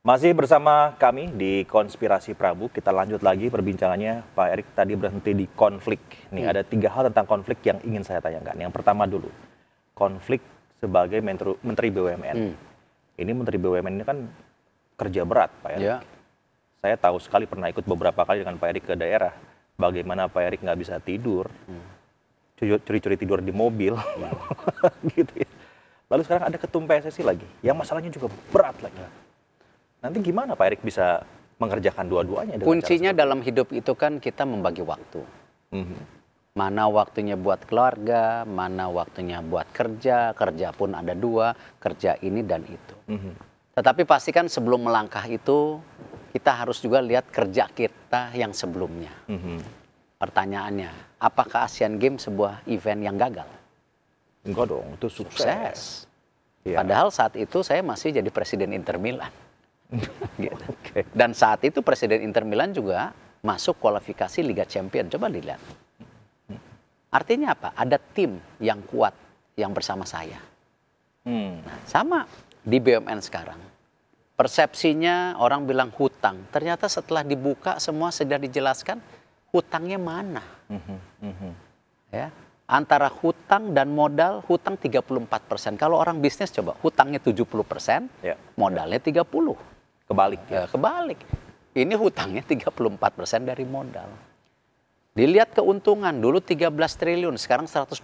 Masih bersama kami di Konspirasi Prabu, kita lanjut lagi perbincangannya. Pak Erik tadi berhenti di konflik. Nih ada 3 hal tentang konflik yang ingin saya tanyakan. Yang pertama dulu, konflik sebagai Menteri BUMN. Ini Menteri BUMN ini kan kerja berat, Pak Erik. Ya. Saya tahu sekali pernah ikut beberapa kali dengan Pak Erik ke daerah. Bagaimana Pak Erik nggak bisa tidur, curi-curi tidur di mobil, gitu ya. Lalu sekarang ada ketum PSSI lagi, yang masalahnya juga berat lagi. Nanti gimana Pak Erik bisa mengerjakan dua-duanya? Kuncinya dalam hidup itu kan kita membagi waktu. Mana waktunya buat keluarga, mana waktunya buat kerja. Kerja pun ada 2, kerja ini dan itu. Tetapi pastikan sebelum melangkah itu, kita harus juga lihat kerja kita yang sebelumnya. Pertanyaannya, apakah Asian Games sebuah event yang gagal? Enggak dong, itu sukses. Ya. Padahal saat itu saya masih jadi presiden Inter Milan. Gitu. Dan saat itu presiden Inter Milan juga masuk kualifikasi Liga Champions. Coba dilihat. Artinya apa? Ada tim yang kuat yang bersama saya. Nah, sama di BUMN sekarang. Persepsinya orang bilang hutang. Ternyata setelah dibuka semua sudah dijelaskan hutangnya mana. Ya. Antara hutang dan modal, hutang 34%. Kalau orang bisnis coba, hutangnya 70%, modalnya 30%. Kebalik ya? Kebalik. Ini hutangnya 34% dari modal. Dilihat keuntungan, dulu 13 triliun, sekarang 125.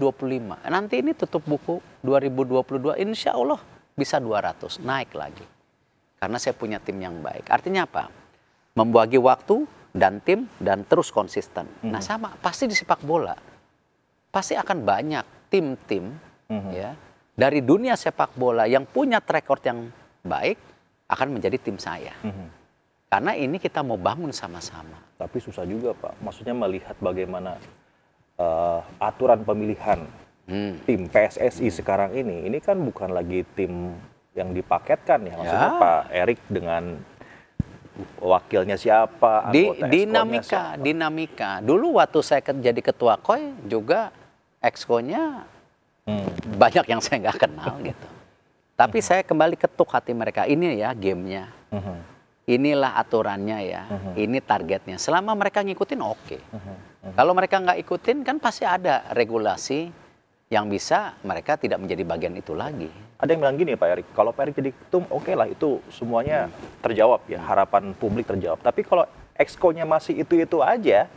Nanti ini tutup buku 2022, insya Allah bisa 200, naik lagi. Karena saya punya tim yang baik. Artinya apa? Membagi waktu dan tim dan terus konsisten. Nah sama, pasti di sepak bola. Pasti akan banyak tim-tim ya, dari dunia sepak bola yang punya track record yang baik, akan menjadi tim saya. Karena ini kita mau bangun sama-sama. Tapi susah juga Pak, maksudnya melihat bagaimana aturan pemilihan tim PSSI sekarang ini kan bukan lagi tim yang dipaketkan ya. Maksudnya Pak Erik dengan wakilnya siapa, anggota dinamika. Dulu waktu saya jadi ketua KOI juga exco-nya banyak yang saya nggak kenal gitu. Tapi saya kembali ketuk hati mereka. Ini ya gamenya. Inilah aturannya ya. Ini targetnya. Selama mereka ngikutin oke. Kalau mereka nggak ikutin kan pasti ada regulasi yang bisa mereka tidak menjadi bagian itu lagi. Ada yang bilang gini Pak Erik, kalau Pak Erik jadi ketum oke lah itu semuanya terjawab ya, harapan publik terjawab. Tapi kalau exco-nya masih itu-itu aja,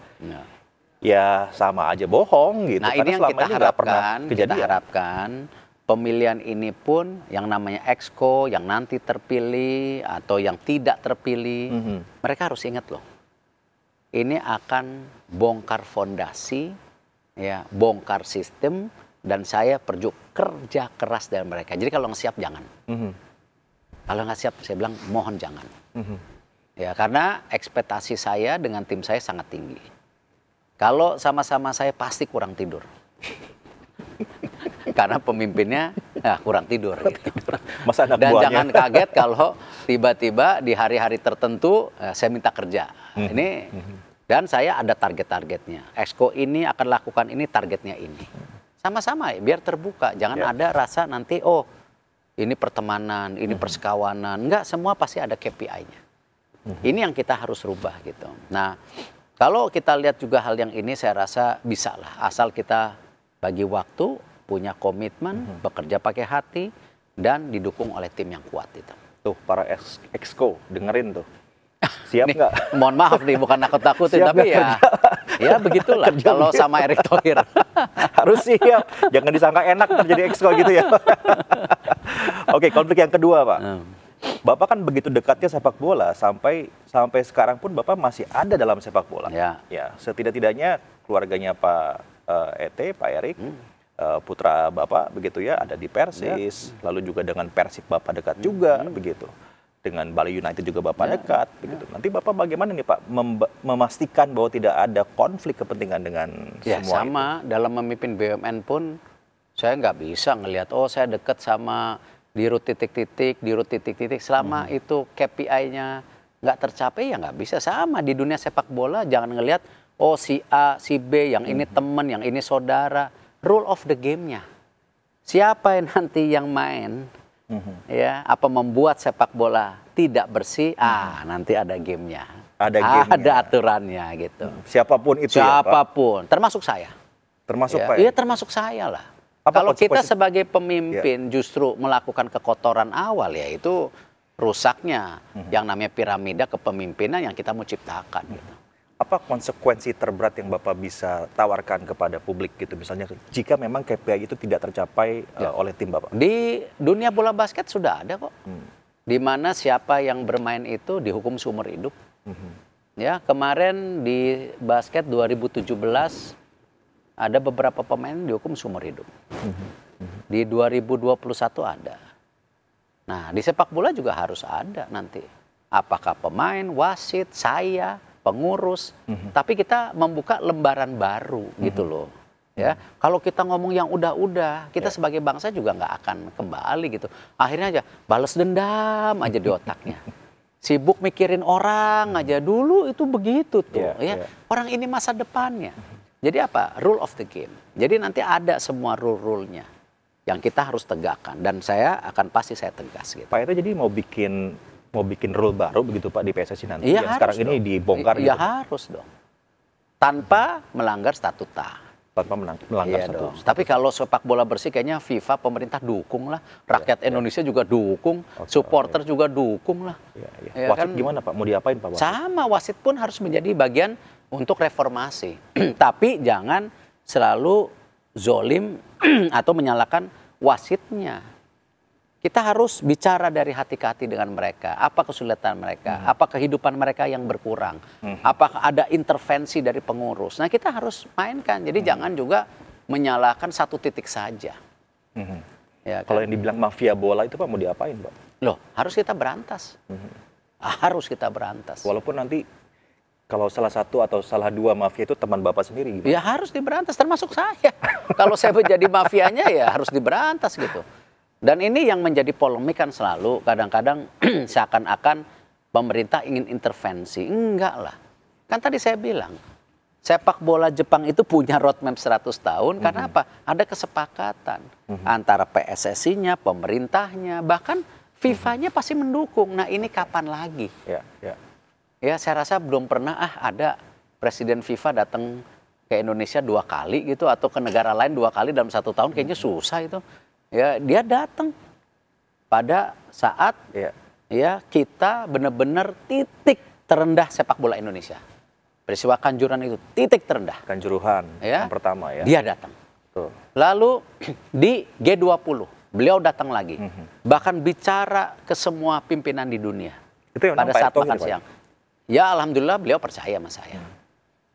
ya sama aja bohong gitu. Nah ini yang kita harapkan, pemilihan ini pun yang namanya exco, yang nanti terpilih atau yang tidak terpilih, mereka harus ingat loh. Ini akan bongkar fondasi, ya, bongkar sistem, dan saya kerja keras dari mereka. Jadi kalau nggak siap jangan. Kalau nggak siap saya bilang mohon jangan. Ya karena ekspektasi saya dengan tim saya sangat tinggi. Kalau sama-sama saya pasti kurang tidur. Karena pemimpinnya kurang tidur. Gitu. Dan jangan kaget kalau tiba-tiba di hari-hari tertentu saya minta kerja. Ini dan saya ada target-targetnya. Exco ini akan lakukan ini, targetnya ini. Sama-sama ya, biar terbuka. Jangan ada rasa nanti ini pertemanan, ini persekawanan. Enggak, semua pasti ada KPI-nya. Ini yang kita harus rubah gitu. Nah, kalau kita lihat juga hal yang ini saya rasa bisa lah. Asal kita bagi waktu, punya komitmen, bekerja pakai hati, dan didukung oleh tim yang kuat itu. Tuh, para exco, dengerin tuh. Siap nggak? Mohon maaf nih, bukan nakut-nakutin, tapi ya begitulah kalau sama Erick Thohir. Harus siap, jangan disangka enak terjadi exco gitu ya. Oke, konflik yang kedua Pak. Bapak kan begitu dekatnya sepak bola, sampai sekarang pun Bapak masih ada dalam sepak bola. Ya, setidak-tidaknya keluarganya Pak Pak Erik, putra Bapak begitu ya, ada di Persis, lalu juga dengan Persib Bapak dekat juga begitu. Dengan Bali United juga Bapak dekat begitu. Nanti Bapak bagaimana nih Pak memastikan bahwa tidak ada konflik kepentingan dengan semua sama itu? Dalam memimpin BUMN pun saya nggak bisa ngelihat saya dekat sama dirut titik-titik selama itu KPI-nya nggak tercapai ya nggak bisa. Sama di dunia sepak bola, jangan ngelihat si A, si B, yang ini teman, yang ini saudara. Rule of the game-nya. Siapa yang nanti yang main Ya, apa membuat sepak bola tidak bersih? Nanti ada gamenya. Ada aturannya gitu. Siapapun itu Siapapun, termasuk saya. Termasuk ya, Pak? Iya, termasuk saya lah. Kalau kita sebagai pemimpin justru melakukan kekotoran awal, ya itu rusaknya yang namanya piramida kepemimpinan yang kita mau ciptakan. Gitu. Apa konsekuensi terberat yang Bapak bisa tawarkan kepada publik gitu, misalnya jika memang KPI itu tidak tercapai oleh tim Bapak? Di dunia bola basket sudah ada kok. Di mana siapa yang bermain itu dihukum seumur hidup. Ya, kemarin di basket 2017 ada beberapa pemain dihukum seumur hidup. Di 2021 ada. Nah, di sepak bola juga harus ada nanti. Apakah pemain, wasit, saya, pengurus, tapi kita membuka lembaran baru gitu loh. Ya, kalau kita ngomong yang udah-udah, kita sebagai bangsa juga nggak akan kembali gitu. Akhirnya aja balas dendam aja di otaknya. Sibuk mikirin orang aja, dulu itu begitu tuh. Orang ini masa depannya. Jadi apa? Rule of the game. Jadi nanti ada semua rule-rule-nya yang kita harus tegakkan, dan saya pasti saya tegas gitu. Pak, itu jadi mau bikin rule baru begitu Pak di PSSI nanti yang sekarang ini dibongkar gitu? Ya harus dong. Tanpa melanggar statuta. Tanpa melanggar statuta. Tapi kalau sepak bola bersih kayaknya FIFA, pemerintah dukung lah. Rakyat Indonesia juga dukung. Supporter juga dukung lah. Wasit gimana Pak? Mau diapain Pak? Sama, wasit pun harus menjadi bagian untuk reformasi. Tapi jangan selalu zolim atau menyalahkan wasitnya. Kita harus bicara dari hati ke hati dengan mereka. Apa kesulitan mereka? Apa kehidupan mereka yang berkurang? Apakah ada intervensi dari pengurus? Nah, kita harus mainkan. Jadi jangan juga menyalahkan satu titik saja. Ya, kalau yang dibilang mafia bola itu Pak mau diapain Pak? Loh, harus kita berantas. Harus kita berantas. Walaupun nanti kalau salah satu atau salah dua mafia itu teman Bapak sendiri gimana? Ya harus diberantas, termasuk saya. Kalau saya menjadi mafianya ya harus diberantas gitu. Dan ini yang menjadi polemik kan selalu, kadang-kadang seakan-akan pemerintah ingin intervensi. Enggak lah. Kan tadi saya bilang, sepak bola Jepang itu punya roadmap 100 tahun, karena apa? Ada kesepakatan antara PSSI-nya, pemerintahnya, bahkan FIFA-nya pasti mendukung. Nah, ini kapan lagi? Ya, saya rasa belum pernah ada presiden FIFA datang ke Indonesia 2 kali gitu, atau ke negara lain 2 kali dalam 1 tahun, kayaknya susah itu. Ya, dia datang pada saat ya kita benar-benar titik terendah sepak bola Indonesia. Peristiwa Kanjuruhan itu titik terendah. Kanjuruhan yang pertama ya. Dia datang. Lalu di G20 beliau datang lagi. Bahkan bicara ke semua pimpinan di dunia. Itu yang pada saat makan siang. Ya, alhamdulillah beliau percaya sama saya.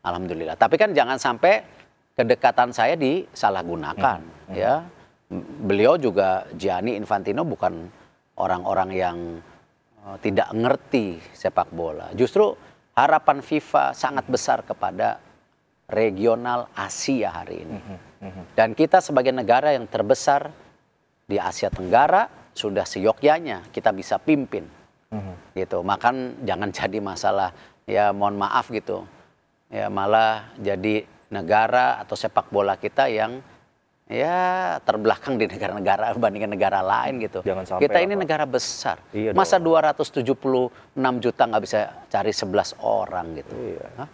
Alhamdulillah. Tapi kan jangan sampai kedekatan saya disalahgunakan ya. Beliau juga, Gianni Infantino, bukan orang-orang yang tidak ngerti sepak bola. Justru harapan FIFA sangat besar kepada regional Asia hari ini. Dan kita sebagai negara yang terbesar di Asia Tenggara, sudah seyogyanya kita bisa pimpin. Gitu. Makan jangan jadi masalah, ya mohon maaf gitu. Ya malah jadi negara atau sepak bola kita yang ya terbelakang di negara-negara bandingkan negara lain gitu. Kita ini negara besar. Masa 276 juta nggak bisa cari 11 orang gitu.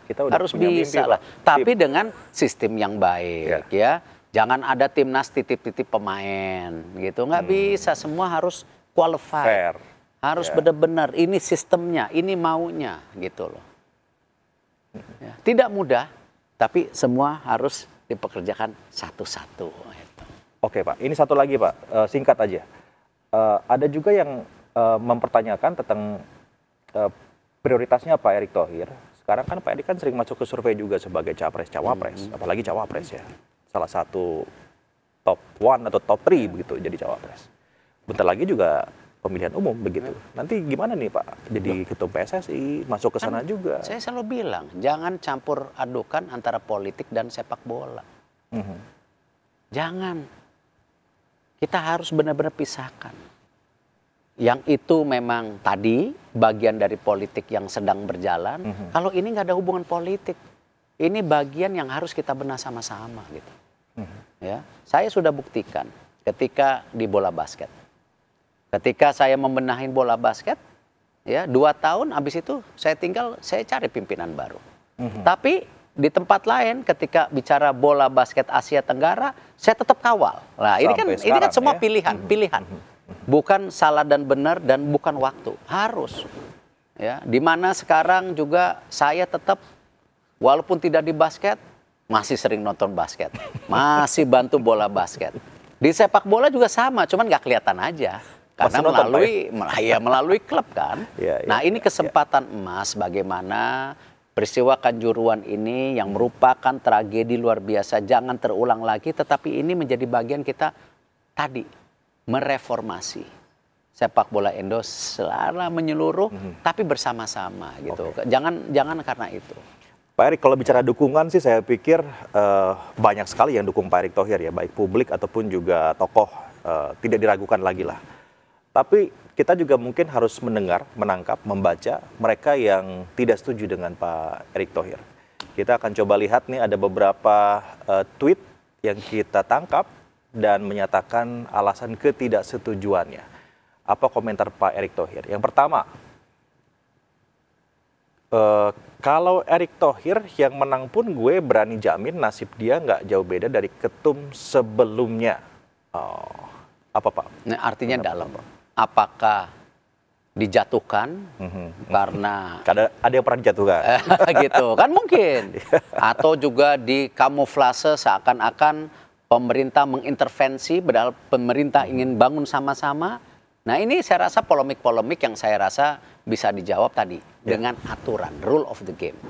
Kita udah harus bisa lah. Tapi dengan sistem yang baik ya. Jangan ada timnas titip-titip pemain gitu. Nggak bisa, semua harus qualified. Harus benar-benar ini sistemnya, ini maunya gitu loh. Tidak mudah, tapi semua harus dipekerjakan satu-satu. Oke Pak, ini satu lagi Pak, singkat aja. Ada juga yang mempertanyakan tentang prioritasnya Pak Erick Thohir. Sekarang kan Pak Erick kan sering masuk ke survei juga sebagai capres-cawapres, apalagi cawapres ya. Salah satu top 1 atau top 3 begitu jadi cawapres. Bentar lagi juga pemilihan umum begitu. Nanti gimana nih Pak? Jadi ketua PSSI masuk ke sana juga. Saya selalu bilang, jangan campur adukan antara politik dan sepak bola. Jangan. Kita harus benar-benar pisahkan. Yang itu memang tadi bagian dari politik yang sedang berjalan. Kalau ini nggak ada hubungan politik, ini bagian yang harus kita benar sama-sama gitu. Ya, saya sudah buktikan ketika di bola basket. Ketika saya membenahin bola basket, ya 2 tahun, habis itu saya cari pimpinan baru. Tapi di tempat lain, ketika bicara bola basket Asia Tenggara, saya tetap kawal. Nah, ini kan semua pilihan. Bukan salah dan benar dan bukan waktu. Harus. Ya, di mana sekarang juga saya tetap, walaupun tidak di basket, masih sering nonton basket. Masih bantu bola basket. Di sepak bola juga sama, cuman nggak kelihatan aja. Karena melalui klub kan. Nah, ini kesempatan emas bagaimana peristiwa Kanjuruhan ini yang merupakan tragedi luar biasa jangan terulang lagi, tetapi ini menjadi bagian kita tadi mereformasi sepak bola Indo secara menyeluruh, tapi bersama-sama gitu. Jangan karena itu. Pak Erick, kalau bicara dukungan sih saya pikir banyak sekali yang dukung Pak Erick Thohir ya, baik publik ataupun juga tokoh, tidak diragukan lagi lah. Tapi kita juga mungkin harus menangkap, membaca mereka yang tidak setuju dengan Pak Erick Thohir. Kita akan coba lihat nih, ada beberapa tweet yang kita tangkap dan menyatakan alasan ketidaksetujuannya. Apa komentar Pak Erick Thohir? Yang pertama, kalau Erick Thohir yang menang pun gue berani jamin nasib dia nggak jauh beda dari ketum sebelumnya. Apa Pak? Nah, artinya dalam. Apakah dijatuhkan karena ada yang pernah dijatuhkan gitu kan mungkin, atau juga dikamuflase seakan-akan pemerintah mengintervensi padahal pemerintah ingin bangun sama-sama. Nah, ini saya rasa polemik-polemik yang saya rasa bisa dijawab tadi dengan aturan, rule of the game.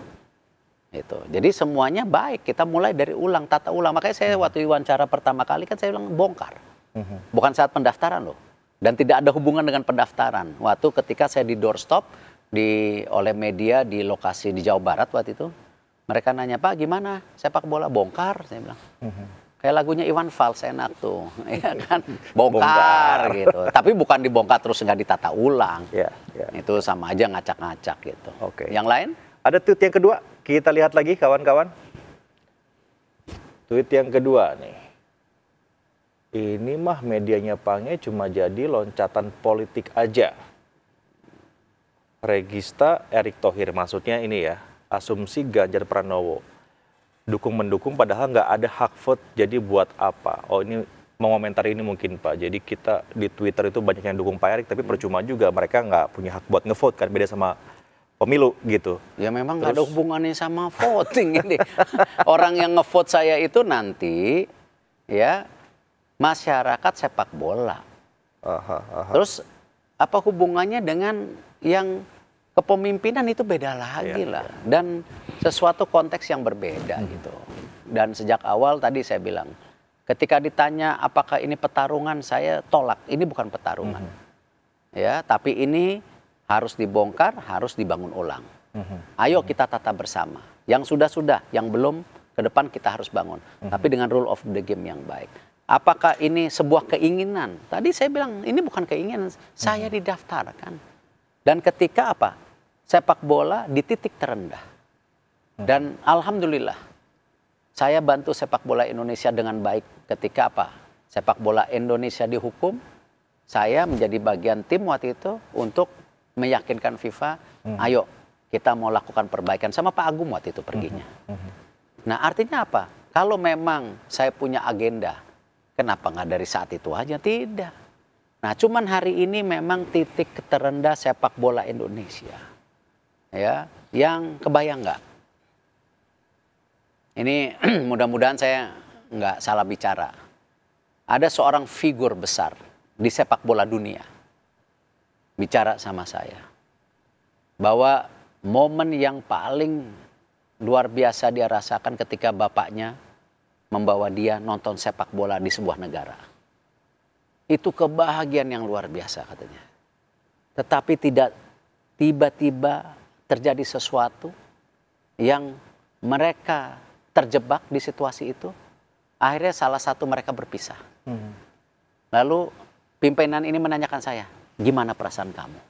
Itu. Jadi semuanya baik, kita mulai dari tata ulang. Makanya saya waktu wawancara pertama kali kan saya bilang bongkar. Bukan saat pendaftaran loh. Dan tidak ada hubungan dengan pendaftaran. Waktu ketika saya di doorstop oleh media di lokasi di Jawa Barat waktu itu, mereka nanya, "Pak, gimana sepak bola?" Bongkar, saya bilang. Kayak lagunya Iwan Fals enak tuh, ya kan? Bongkar gitu. Tapi bukan dibongkar terus nggak ditata ulang. Itu sama aja ngacak-ngacak gitu. Yang lain? Ada tweet yang kedua, kita lihat lagi kawan-kawan. Tweet yang kedua nih. Ini mah medianya Pange cuma jadi loncatan politik aja. Regista Erick Thohir, maksudnya ini ya, asumsi Ganjar Pranowo. Dukung-mendukung padahal nggak ada hak vote, jadi buat apa? Oh, ini mengomentari ini mungkin Pak. Jadi kita di Twitter itu banyak yang dukung Pak Erick, tapi percuma juga, mereka nggak punya hak buat ngevote kan, beda sama pemilu gitu. Ya memang nggak ada hubungannya sama voting ini. Orang yang ngevote saya itu nanti ya masyarakat sepak bola. Terus apa hubungannya dengan yang kepemimpinan, itu beda lagi lah. Dan sesuatu konteks yang berbeda gitu. Dan sejak awal tadi saya bilang, ketika ditanya apakah ini pertarungan, saya tolak. Ini bukan pertarungan. Ya, tapi ini harus dibongkar, harus dibangun ulang. Ayo kita tata bersama. Yang sudah, yang belum, ke depan kita harus bangun. Tapi dengan rule of the game yang baik. Apakah ini sebuah keinginan? Tadi saya bilang ini bukan keinginan, saya didaftarkan. Dan ketika apa? Sepak bola di titik terendah. Dan alhamdulillah, saya bantu sepak bola Indonesia dengan baik ketika apa? Sepak bola Indonesia dihukum, saya menjadi bagian tim waktu itu untuk meyakinkan FIFA, ayo kita mau lakukan perbaikan. Sama Pak Agung waktu itu perginya. Nah, artinya apa? Kalau memang saya punya agenda, kenapa nggak dari saat itu aja? Tidak. Nah, cuman hari ini memang titik terendah sepak bola Indonesia. Ya, yang kebayang nggak? Ini mudah-mudahan saya nggak salah bicara. Ada seorang figur besar di sepak bola dunia bicara sama saya bahwa momen yang paling luar biasa dia rasakan ketika bapaknya membawa dia nonton sepak bola di sebuah negara. Itu kebahagiaan yang luar biasa katanya. Tetapi tidak tiba-tiba terjadi sesuatu yang mereka terjebak di situasi itu. Akhirnya salah satu mereka berpisah. Lalu pimpinan ini menanyakan saya, gimana perasaan kamu?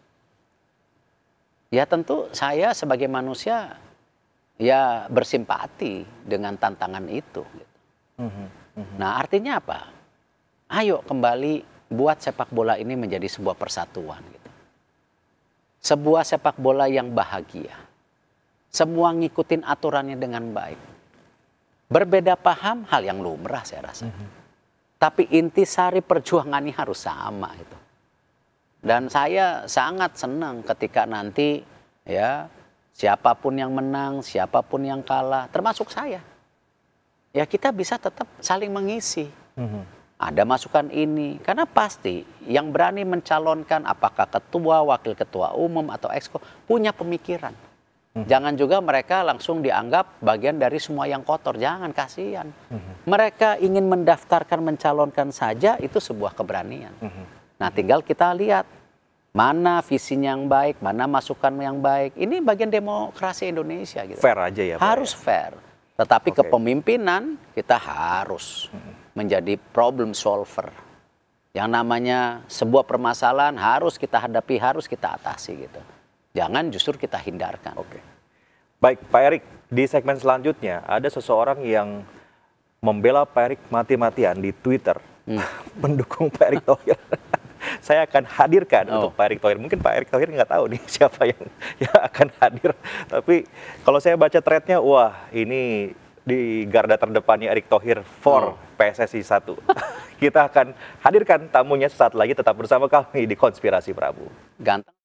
Ya tentu saya sebagai manusia ya bersimpati dengan tantangan itu. Nah, artinya apa? Ayo kembali buat sepak bola ini menjadi sebuah persatuan gitu. Sebuah sepak bola yang bahagia. Semua ngikutin aturannya dengan baik. Berbeda paham hal yang lumrah saya rasa. Tapi intisari perjuangannya harus sama itu. Dan saya sangat senang ketika nanti ya siapapun yang menang, siapapun yang kalah, termasuk saya. Ya kita bisa tetap saling mengisi. Ada masukan ini, karena pasti yang berani mencalonkan apakah ketua, wakil ketua umum atau exco punya pemikiran. Jangan juga mereka langsung dianggap bagian dari semua yang kotor, jangan, kasihan. Mereka ingin mendaftarkan, mencalonkan saja itu sebuah keberanian. Nah tinggal kita lihat mana visinya yang baik, mana masukan yang baik. Ini bagian demokrasi Indonesia gitu. Fair aja ya Pak? Harus fair. Tetapi kepemimpinan kita harus menjadi problem solver. Yang namanya sebuah permasalahan harus kita hadapi, harus kita atasi gitu. Jangan justru kita hindarkan. Baik Pak Erik, di segmen selanjutnya ada seseorang yang membela Pak Erik mati-matian di Twitter. Mendukung Pak Erik Thohir. Saya akan hadirkan untuk Pak Erik Thohir. Mungkin Pak Erik Thohir nggak tahu nih siapa yang akan hadir. Tapi kalau saya baca threadnya, wah ini di garda terdepannya Erik Thohir for PSSI 1. Kita akan hadirkan tamunya sesaat lagi, tetap bersama kami di Konspirasi Prabu. Ganteng.